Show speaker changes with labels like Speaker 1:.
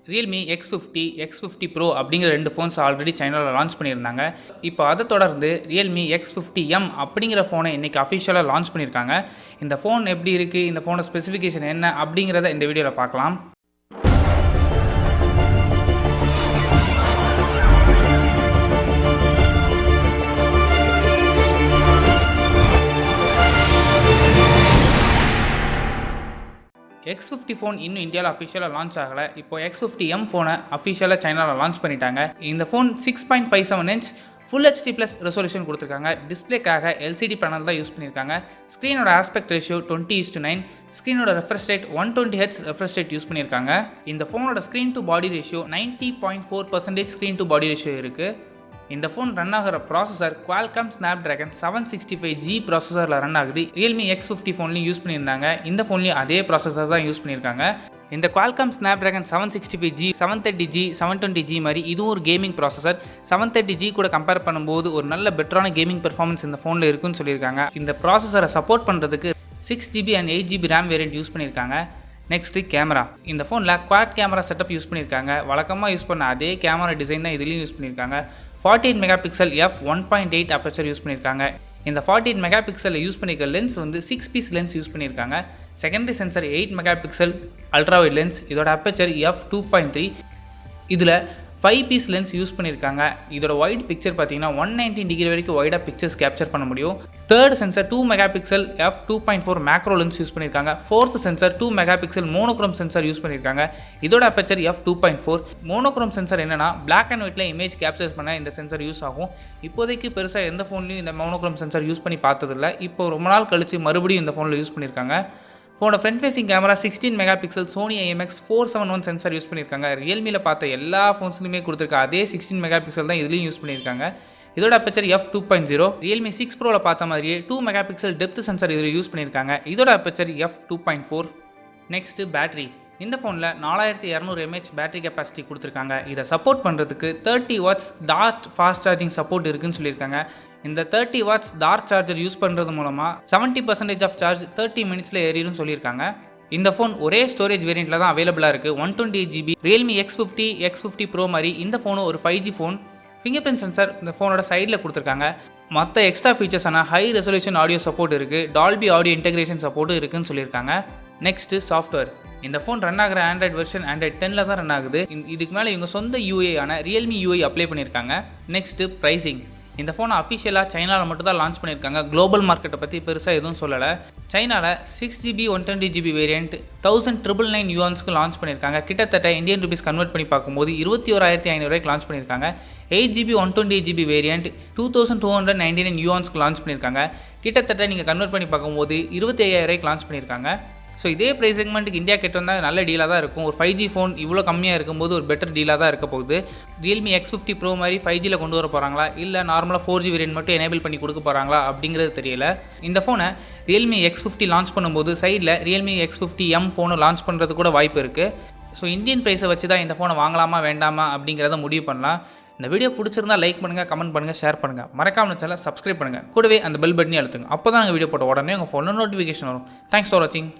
Speaker 1: Realme X50, X50 Pro அப்படிங்கிற 2 phones already சைனாவில் launch பண்ணியிருந்தாங்க. இப்போ அதை தொடர்ந்து Realme X50m அப்படிங்கிற ஃபோனை இன்றைக்கி அஃபிஷியலாக லான்ச் பண்ணியிருக்காங்க. இந்த ஃபோன் எப்படி இருக்குது, இந்த ஃபோனோட ஸ்பெசிஃபிகேஷன் என்ன அப்படிங்கிறத இந்த வீடியோவில் பார்க்கலாம். X50 ஃபோன் இன்னும் இந்தியாவில் அஃபிஷியலாக லான்ச் ஆகலை. இப்போ X50m ஃபோனை அஃபிஷியலாக சைனாவில் லான்ச் பண்ணிட்டாங்க. இந்த phone 6.57 inch Full HD+ resolution கொடுத்துருக்காங்க. டிஸ்பிளேக்காக LCD பேனல் தான் யூஸ் பண்ணியிருக்காங்க. ஸ்க்ரீனோட ஆஸ்பெக்ட் ரேஷியோ 20:9, ஸ்க்ரீனோட refresh rate 120Hz refresh rate use பண்ணியிருக்காங்க. இந்த ஃபோனோட screen to body ratio 90.4% screen to body ratio இருக்குது. இந்த ஃபோன் ரன் ஆகிற ப்ராசஸர் Qualcomm Snapdragon 765G ப்ராசஸரில் ரன் ஆகுது. Realme X50 ஃபோன்லையும் யூஸ் பண்ணியிருந்தாங்க. இந்த ஃபோன்லையும் அதே ப்ராசஸர் தான் யூஸ் பண்ணியிருக்காங்க. இந்த Qualcomm Snapdragon 765G, 730G, 720G மாதிரி இதுவும் ஒரு கேமிங் ப்ராசஸர். 730G கூட கம்பேர் பண்ணும்போது ஒரு நல்ல பெட்டரான கேமிங் பெர்ஃபார்மன்ஸ் இந்த ஃபோனில் இருக்குன்னு சொல்லியிருக்காங்க. இந்த ப்ராசஸரை சப்போர்ட் பண்ணுறதுக்கு 6GB and 8GB RAM variant use பண்ணியிருக்காங்க. Next camera. இந்த ஃபோனில் குவாட் கேமரா செட்டப் யூஸ் பண்ணியிருக்காங்க. வழக்கமாக யூஸ் பண்ண அதே கேமரா டிசைன் தான் இதுலேயும் யூஸ் பண்ணியிருக்காங்க. 48 மெகாபிக்சல் f1.8 அப்பச்சர் யூஸ் பண்ணியிருக்காங்க. இந்த 48 மெகாபிக்சலில் யூஸ் பண்ணியிருக்க லென்ஸ் வந்து 6 பீஸ் லென்ஸ் யூஸ் பண்ணியிருக்காங்க. Secondary sensor 8 megapixel ultrawide lens. இதோட அப்பச்சர் f2.3. இதில் 5 பீஸ் லென்ஸ் யூஸ் பண்ணியிருக்காங்க. இதோட வைட் பிக்சர் பார்த்தீங்கன்னா 190 டிகிரி வரைக்கும் வைடாக பிக்சர்ஸ் கேப்சர் பண்ண முடியும். Third sensor 2 megapixel f2.4 macro lens use பண்ணியிருக்காங்க. Fourth sensor 2 megapixel monochrome sensor use பண்ணியிருக்காங்க. இதோட அப்பச்சர் f2.4. மோனோக்ரோம் சென்சர் என்னன்னா பிளாக் அண்ட் ஒயிட்டில் இமேஜ் கேப்சர் பண்ண இந்த சென்சர் யூஸ் ஆகும். இப்போதைக்கு பெருசாக எந்த ஃபோன்லையும் இந்த மோனோக்ரோம் சென்சர் யூஸ் பண்ணி பார்த்ததில்ல. இப்போ ரொம்ப நாள் கழிச்சு மறுபடியும் இந்த ஃபோனில் யூஸ் பண்ணியிருக்காங்க. ஃபோனோட front facing camera 16 megapixel Sony IMX471 sensor use பண்ணியிருக்காங்க. ரியல்மியில் பார்த்த எல்லா ஃபோன்ஸ்லையுமே கொடுத்துருக்க அதே 16 மெகாபிக்சல் தான் இதுலேயும் யூஸ் பண்ணியிருக்காங்க. இதோட அப்பச்சர் f2.0. Realme 6 Proவில் பார்த்த மாதிரியே 2 மெகாபிக்சல் டெப்த் சென்சார் இதில் யூஸ் பண்ணியிருக்காங்க. இதோட அப்பச்சர் f2.4. Next battery. இந்த ஃபோனில் 4200 mAh பேட்டரி கெப்பாசிட்டி கொடுத்துருக்காங்க. இதை சப்போர்ட் பண்ணுறதுக்கு 30 watts Dart fast charging support இருக்குன்னு சொல்லியிருக்காங்க. இந்த 30 watts டார்ட் சார்ஜர் யூஸ் பண்ணுறது மூலமாக 70% ஆஃப் சார்ஜ் 30 மினிட்ஸில் ஏறிடும் சொல்லியிருக்காங்க. இந்த ஃபோன் ஒரே ஸ்டோரேஜ் வேரியண்ட்டில் தான் அவைலபிளாக இருக்குது. 128GB. Realme X50, X50 Pro மாதிரி இந்த ஃபோனும் ஒரு 5G phone. Finger print sensor இந்த ஃபோனோட சைடில் கொடுத்துருக்காங்க. மற்ற எக்ஸ்ட்ரா ஃபீச்சர்ஸான ஹை ரெசல்யூஷன் ஆடியோ சப்போர்ட் இருக்குது. டால்பி ஆடியோ இன்டெகிரேஷன் சப்போர்ட்டும் இருக்குன்னு சொல்லியிருக்காங்க. Next software. இந்த ஃபோன் ரன் ஆகிற ஆண்ட்ராய்ட் வெர்ஷன் Android 10ல் தான் ரன் ஆகுது. இதுக்கு மேலே இவங்க சொந்த UI ஆன Realme UI அப்ளை பண்ணியிருக்காங்க. Next pricing. இந்த ஃபோனை அஃபிஷியலாக சைனாவில் மட்டும் தான் லான்ச் பண்ணியிருக்காங்க. குளோபல் மார்க்கெட்டை பற்றி பெருசாக எதுவும் சொல்லலை. சைனாவில் 6GB 120GB வேரியண்ட் 1999 யுவான்ஸ்க்கு லான்ச் பண்ணியிருக்காங்க. கிட்டத்தட்ட இந்தியன் ருபீஸ் கன்வெர்ட் பண்ணி பார்க்கும்போது 21,500 லான்ச் பண்ணியிருக்காங்க. 8GB 128GB வேரியண்ட் 2299 யுவான்ஸ்க்கு லான்ச் பண்ணியிருக்காங்க. கிட்டத்தட்ட நீங்கள் கன்வெர்ட் பண்ணி பார்க்கும்போது 25,000 லான்ச் பண்ணியிருக்காங்க. ஸோ இதே ப்ரைஸ் செக்மெண்ட்டுக்கு இந்தியா கிட்ட வந்தால் நல்ல டீலாக தான் இருக்கும். ஒரு 5G ஃபோன் இவ்வளோ கம்மியாக இருக்கும்போது ஒரு பெட்டர் டீலாக தான் இருக்க போகுது. Realme X50 Pro மாதிரி 5Gயில் கொண்டு வர போகிறாங்களா, இல்லை நார்மலாக 4G வேரியன்ட் மட்டும் எனேபிள் பண்ணி கொடுக்க போகிறாங்களா அப்படிங்கிறது தெரியல. இந்த ஃபோனை Realme X50 லான்ச் பண்ணும்போது சைடில் Realme X50m ஃபோனை லான்ச் பண்ணுறது கூட வாய்ப்பு இருக்குது. ஸோ இந்தியன் ப்ரைஸை வச்சு தான் இந்த ஃபோனை வாங்கலாமா வேண்டாமா அப்படிங்கிறத முடிவு பண்ணலாம். இந்த வீடியோ பிடிச்சிருந்தா லைக் பண்ணுங்கள், கமெண்ட் பண்ணுங்கள், ஷேர் பண்ணுங்கள். மறக்காம சேனலை சப்ஸ்கிரைப் பண்ணுங்கள். கூடவே அந்த பெல் பட்டனையும் அழுத்துங்க. அப்போ தான் நாங்கள் வீடியோ போட்ட உடனே உங்கள் ஃபோனில் நோட்டிஃபிகேஷன் வரும். தேங்க்ஸ் ஃபார் வாட்சிங்.